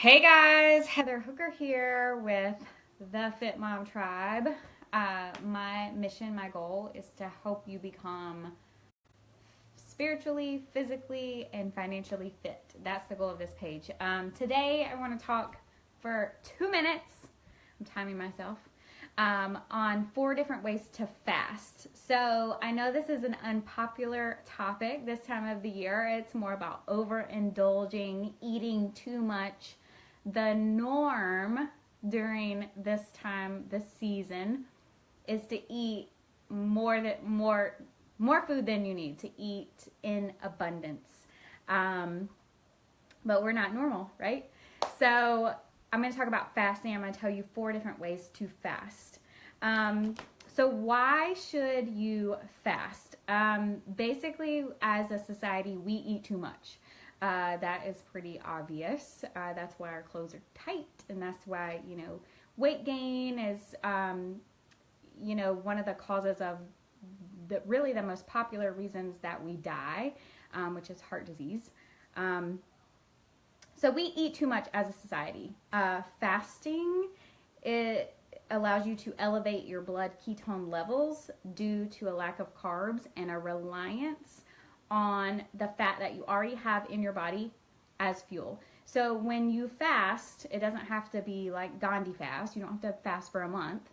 Hey guys, Heather Hooker here with the Fit Mom Tribe. My mission, my goal is to help you become spiritually, physically, and financially fit. That's the goal of this page. Today I want to talk for 2 minutes, I'm timing myself, on 4 different ways to fast. So I know this is an unpopular topic this time of the year. It's more about overindulging, eating too much. The norm during this time, this season, is to eat more food than you need, to eat in abundance. But we're not normal, right? So I'm going to talk about fasting. I'm going to tell you 4 different ways to fast. So why should you fast? Basically, as a society, we eat too much. That is pretty obvious. That's why our clothes are tight, and that's why, weight gain is, one of the causes of really the most popular reasons that we die, which is heart disease. So we eat too much as a society. Fasting, it allows you to elevate your blood ketone levels due to a lack of carbs and a reliance on the fat that you already have in your body as fuel. So when you fast, it doesn't have to be like Gandhi fast. You don't have to fast for a month.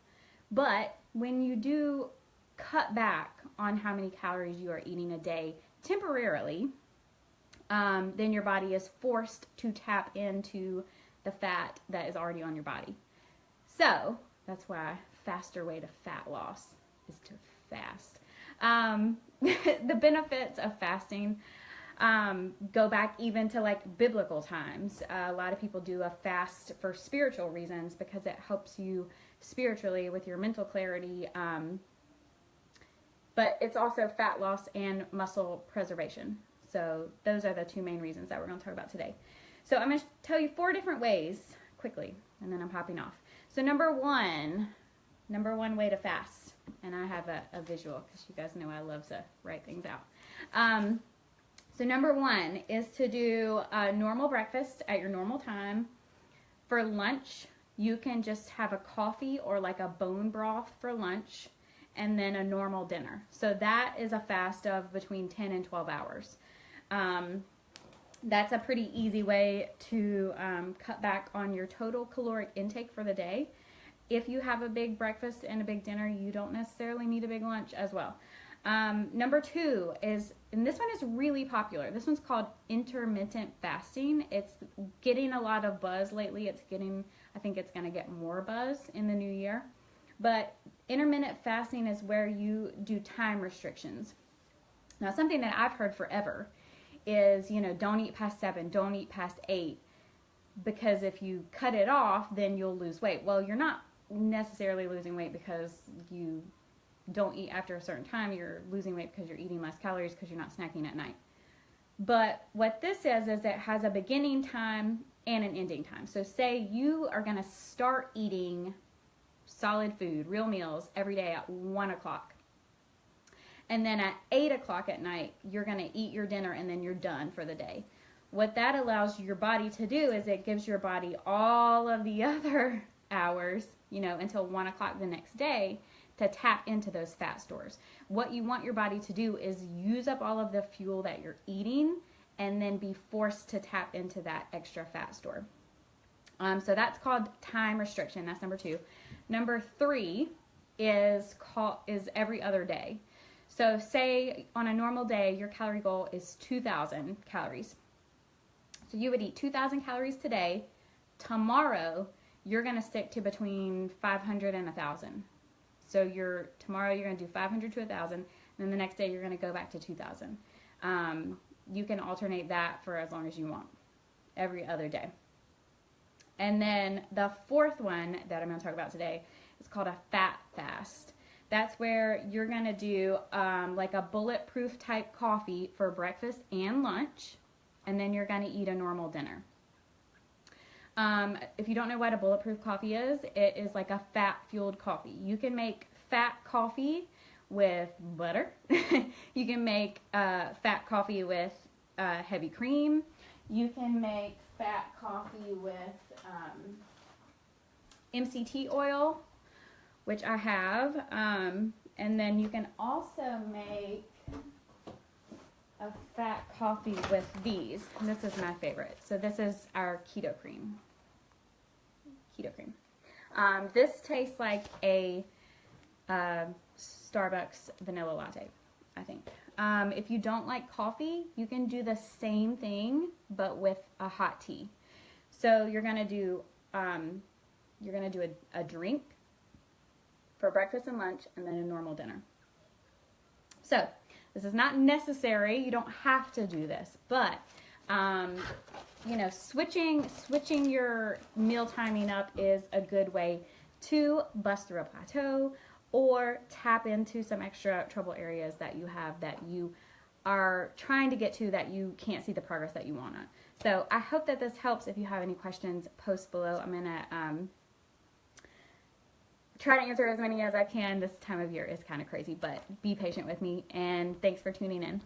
But when you do cut back on how many calories you are eating a day temporarily, then your body is forced to tap into the fat that is already on your body. So that's why a faster way to fat loss is to fast. The benefits of fasting go back even to like biblical times. A lot of people do a fast for spiritual reasons because it helps you spiritually with your mental clarity. But it's also fat loss and muscle preservation. So those are the 2 main reasons that we're going to talk about today. So I'm going to tell you 4 different ways quickly, and then I'm hopping off. So number one way to fast, and I have a visual because you guys know I love to write things out. So number 1 is to do a normal breakfast at your normal time. For lunch, you can just have a coffee or like a bone broth for lunch, and then a normal dinner. So that is a fast of between 10 and 12 hours. That's a pretty easy way to cut back on your total caloric intake for the day. If you have a big breakfast and a big dinner, you don't necessarily need a big lunch as well. Number 2 is, and this one is really popular. This one's called intermittent fasting. It's getting a lot of buzz lately. I think it's going to get more buzz in the new year. But intermittent fasting is where you do time restrictions. Now, something that I've heard forever is, don't eat past 7, don't eat past 8, because if you cut it off, then you'll lose weight. Well, you're not necessarily losing weight because you don't eat after a certain time. You're losing weight because you're eating less calories because you're not snacking at night. But what this is it has a beginning time and an ending time. So say you are going to start eating solid food, real meals, every day at 1 o'clock. And then at 8 o'clock at night, you're going to eat your dinner and then you're done for the day. What that allows your body to do is it gives your body all of the other hours, until 1 o'clock the next day to tap into those fat stores. What you want your body to do is use up all of the fuel that you're eating and then be forced to tap into that extra fat store. So that's called time restriction. That's number 2. Number 3 is every other day. So say on a normal day, your calorie goal is 2,000 calories. So you would eat 2,000 calories today. Tomorrow, you're going to stick to between 500 and 1,000. So tomorrow you're going to do 500 to 1,000. And then the next day you're going to go back to 2,000. You can alternate that for as long as you want, every other day. And then the 4th one that I'm going to talk about today is called a fat fast. That's where you're going to do like a bulletproof type coffee for breakfast and lunch, and then you're going to eat a normal dinner. If you don't know what a bulletproof coffee is, it is like a fat-fueled coffee. You can make fat coffee with butter. You can make fat coffee with heavy cream. You can make fat coffee with MCT oil, which I have. And then you can also make a fat coffee with these. And this is my favorite. So this is our keto cream. Keto cream. This tastes like a Starbucks vanilla latte, I think. If you don't like coffee, you can do the same thing, but with a hot tea. So you're gonna do a drink for breakfast and lunch, and then a normal dinner. So this is not necessary. You don't have to do this, but you know, switching your meal timing up is a good way to bust through a plateau or tap into some extra trouble areas that you have that you are trying to get to that you can't see the progress that you want to. So I hope that this helps. If you have any questions, post below. I'm going to try to answer as many as I can. This time of year is kind of crazy, but be patient with me, and thanks for tuning in.